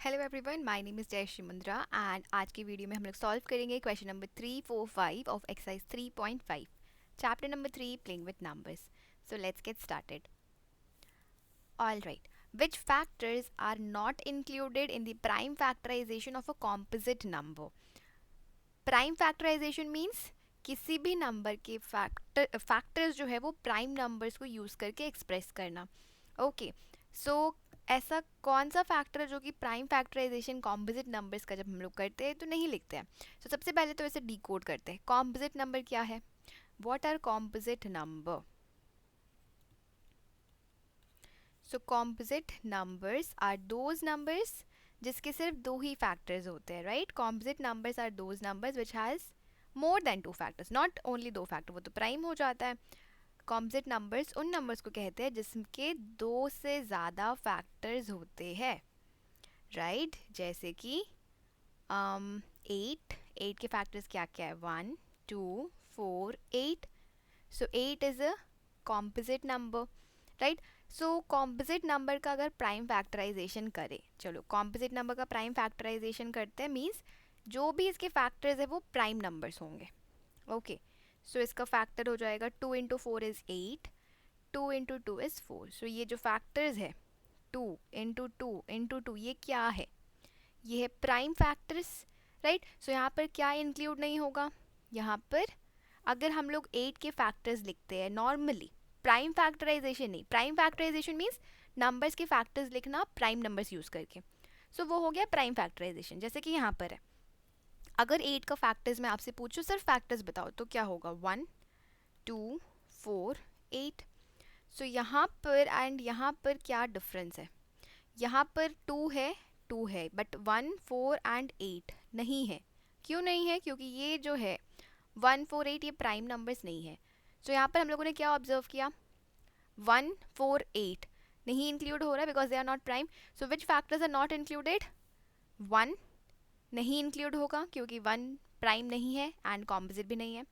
Hello everyone, my name is Jayshree Mundra and आज की video में हम लोग सॉल्व करेंगे question number 345 of exercise 3.5 chapter number 3 playing with numbers. So let's get started. All right, which factors are not included in the prime factorization of a composite number? Prime factorization means किसी भी number के factors जो है वो prime numbers को use करके express करना. Okay, so ऐसा कौन सा फैक्टर है जो कि प्राइम फैक्टराइजेशन कॉम्पोजिट नंबर्स का जब हम लोग करते हैं तो नहीं लिखते हैं. तो सबसे पहले तो इसे डिकोड करते हैं. कॉम्पोजिट नंबर क्या है? What are composite number? So composite numbers are those numbers जिसके सिर्फ दो ही फैक्टर्स होते हैं, right? Composite numbers are those numbers which has more than two factors, not only दो फैक्टर, वो तो प्राइम हो जाता है. कॉम्पोजिट नंबर्स उन नंबर्स को कहते हैं जिसके दो से ज़्यादा फैक्टर्स होते हैं, राइट? जैसे कि 8 के फैक्टर्स क्या क्या है? 1 2 4 8. सो 8 is a composite number, right? So composite number का अगर प्राइम फैक्टराइजेशन करें, चलो कॉम्पोजिट नंबर का प्राइम फैक्टराइजेशन करते हैं, मीन्स जो भी इसके फैक्टर्स है वो प्राइम नंबर्स होंगे. ओके, सो इसका फैक्टर हो जाएगा 2 इंटू 4 इज़ 8, 2 इंटू 2 इज़ 4. सो ये जो फैक्टर्स है 2 इंटू 2 इंटू 2, ये क्या है? ये है प्राइम फैक्टर्स, राइट? सो यहाँ पर क्या इंक्लूड नहीं होगा? यहाँ पर अगर हम लोग 8 के फैक्टर्स लिखते हैं नॉर्मली, प्राइम फैक्टराइजेशन नहीं, प्राइम फैक्टराइजेशन मीन्स नंबर्स के फैक्टर्स लिखना प्राइम नंबर्स यूज़ करके. सो वो हो गया प्राइम फैक्टराइजेशन. जैसे कि यहाँ पर है, अगर 8 का फैक्टर्स मैं आपसे पूछूं सिर्फ फैक्टर्स बताओ तो क्या होगा? 1 2 4 8. सो यहाँ पर एंड यहाँ पर क्या डिफरेंस है? यहाँ पर 2 है बट 1 4 एंड 8 नहीं है. क्यों नहीं है? क्योंकि ये जो है 1 4 8 ये प्राइम नंबर्स नहीं है. सो यहाँ पर हम लोगों ने क्या ऑब्जर्व किया? 1 4 8 नहीं इंक्लूड हो रहा है because they are not prime. So which factors are not included? 1 नहीं इंक्लूड होगा क्योंकि 1 प्राइम नहीं है एंड कॉम्पोजिट भी नहीं है.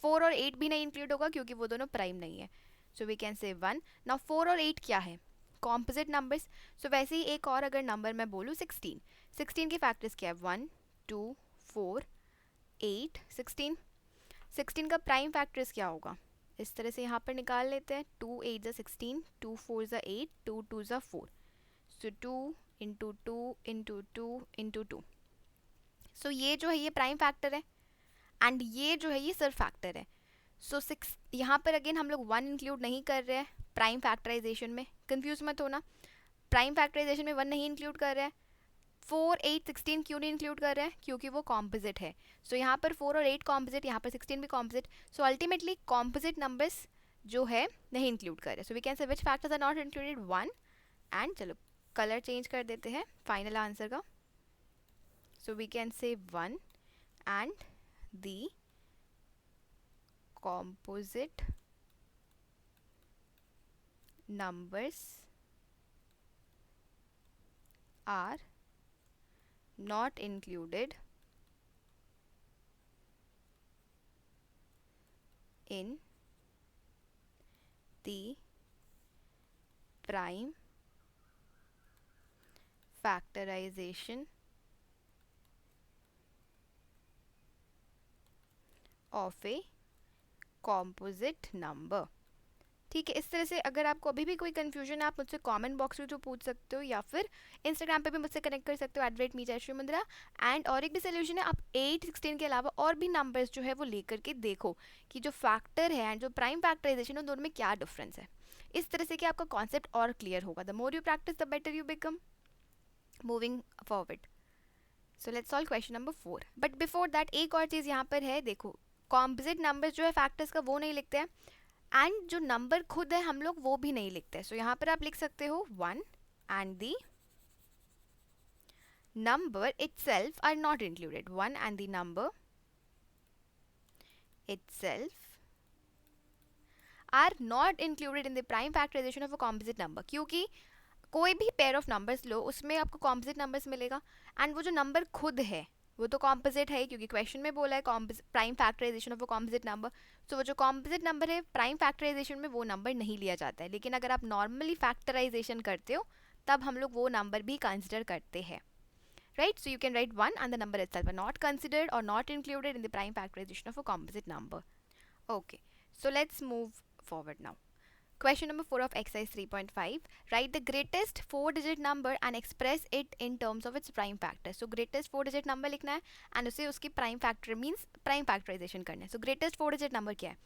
4 और 8 भी नहीं इंक्लूड होगा क्योंकि वो दोनों प्राइम नहीं है. So we can say 1. Now 4 और 8 क्या है? Composite numbers. सो वैसे ही एक और अगर नंबर मैं बोलूँ 16, 16 के फैक्टर्स क्या है? 1 2 4 8 16. 16 का प्राइम फैक्टर्स क्या होगा? इस तरह से यहाँ पर निकाल लेते हैं. 2 8 ज़ा 16, 2 4 ज़ा 8, 2 2 ज़ा 4. सो 2 इंटू 2 इंटू 2 इंटू 2. सो ये जो है ये प्राइम फैक्टर है एंड ये जो है ये सिर्फ फैक्टर है. सो 6 यहाँ पर अगेन हम लोग 1 इंक्लूड नहीं कर रहे हैं प्राइम फैक्टराइजेशन में. कंफ्यूज मत होना, प्राइम फैक्टराइजेशन में 1 नहीं इंक्लूड कर रहे हैं. 4 8 16 क्यों नहीं इंक्लूड कर रहे हैं? क्योंकि वो कॉम्पोजिट है. सो यहाँ पर 4 और 8 कॉम्पोजिट, यहाँ पर 16 भी composite. So ultimately composite numbers जो है नहीं इंक्लूड कर रहे. सो we can say which factors are not included? 1. And चलो कलर चेंज कर देते हैं फाइनल आंसर का. सो we can say 1 and the composite numbers are not included in the prime factorization of a composite number. ठीक है, इस तरह से अगर आपको अभी भी कोई कन्फ्यूजन है आप मुझसे कमेंट बॉक्स में तो पूछ सकते हो या फिर इंस्टाग्राम पे भी मुझसे कनेक्ट कर सकते हो @me_jayashree_mundra. एंड और एक भी सोल्यूशन है, आप 8 16 के अलावा और भी नंबर्स जो है वो लेकर के देखो कि जो फैक्टर है एंड जो प्राइम फैक्टराइजेशन है दोनों में क्या डिफरेंस है. इस तरह से कि आपका कॉन्सेप्ट और क्लियर होगा. The more you practice the better you become moving forward. So let's solve question number 4. But before that एक और चीज़ यहाँ पर है. देखो कॉम्पोजिट नंबर्स जो है फैक्टर्स का वो नहीं लिखते हैं एंड जो नंबर खुद है हम लोग वो भी नहीं लिखते. सो यहाँ पर आप लिख सकते हो 1 and the number itself are not included. 1 and the number itself are not included in the prime factorization of a composite number. क्योंकि कोई भी पेयर ऑफ नंबर्स लो उसमें आपको कॉम्पोजिट नंबर्स मिलेगा एंड वो जो नंबर खुद है वो तो कॉम्पोजिट है क्योंकि क्वेश्चन में बोला है prime factorization of a composite number. So वो जो कॉम्पोजिट नंबर है प्राइम फैक्टराइजेशन में वो नंबर नहीं लिया जाता है. लेकिन अगर आप नॉर्मली फैक्टराइजेशन करते हो तब हम लोग वो नंबर भी कंसिडर करते हैं. right? So you can write 1 and the number itself, are not considered or not included in the prime factorization of a composite number. Okay, so let's move forward now. Question number 4 of exercise 3.5. Write the greatest 4-digit number and express it in terms of its prime factor. So greatest 4-digit number लिखना है and उसे उसकी prime factor means prime factorization करना है. So greatest 4-digit number क्या है?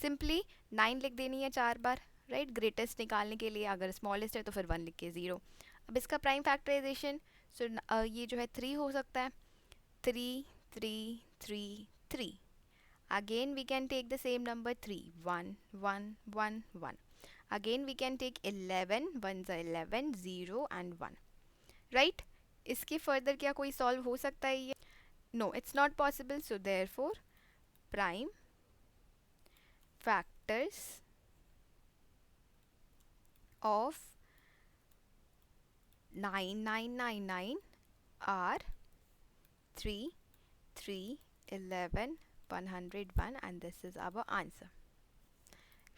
Simply 9 लिख देनी है 4 बार, right? Greatest निकालने के लिए अगर smallest है तो फिर 1 लिख के 0. अब इसका prime factorization, so ये जो है 3 हो सकता है. 3 3 3 3. Again we can take the same number 3 1 1 1 1. Again we can take 11 1s are 11 0 and 1, right? इसके further क्या कोई solve हो सकता है ये? No, it's not possible. So therefore prime factors of 9999 are 3 3 11 101 and this is our answer,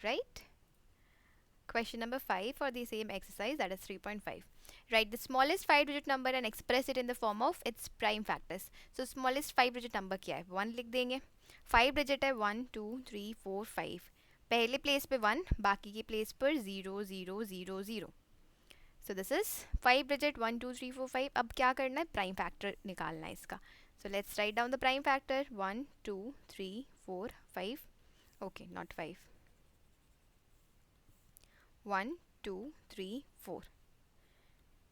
right? Question number 5 for the same exercise, that is 3.5. Write the smallest 5-digit number and express it in the form of its prime factors. So smallest 5-digit number क्या है? 1 लिख देंगे. 5 digit है 1 2 3 4 5. पहले place पे 1, बाकी की place पर 0 0 0 0. So this is 5 digit 1 2 3 4 5. अब क्या करना है? प्राइम फैक्टर निकालना है इसका. So let's write down the prime factor. 1 2 3 4 5. Okay, not 5. 1 2 3 4.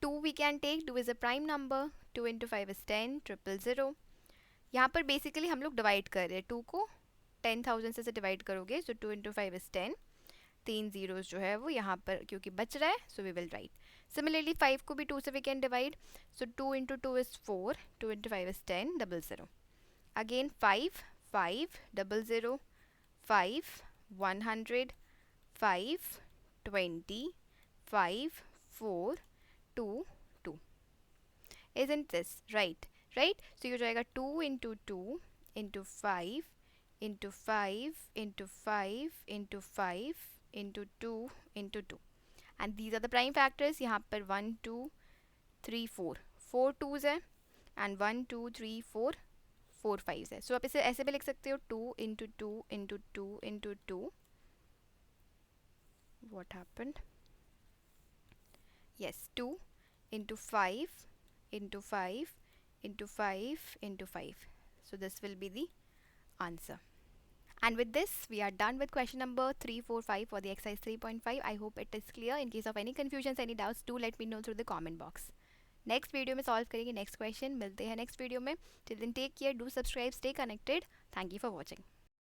2 we can take. 2 is a prime number. 2 into 5 is 10 000. यहाँ पर बेसिकली हम लोग डिवाइड कर रहे हैं 2 को 10,000 से डिवाइड करोगे. सो 2 into 5 is 10. 3 zeros जो है वो यहाँ पर क्योंकि बच रहा है, so we will write. Similarly 5 को भी 2 से we can divide. So 2 into 2 is 4. 2 into 5 is 10 000. Again 5 5 000 5 100 5 20 5 4 2 2. Isn't this right? Right? So ये हो जाएगा 2 into 2 into 5 into 5 into 5 into 5 into 2 into 2. And these are the prime factors. यहाँ पर 1 2 3 4 4 2s है and 1 2 3 4 4 5s है. So आप इसे ऐसे भी लिख सकते हो 2 into 2 into 2 into 2. What happened? Yes, 2 into 5 into 5 into 5 into 5. So this will be the answer. And with this we are done with question number 3 4 5 for the exercise 3.5. I hope it is clear. In case of any confusions, any doubts, do let me know through the comment box. Next video में solve करेंगे next question. मिलते हैं next video में. Till then take care, do subscribe, stay connected. Thank you for watching.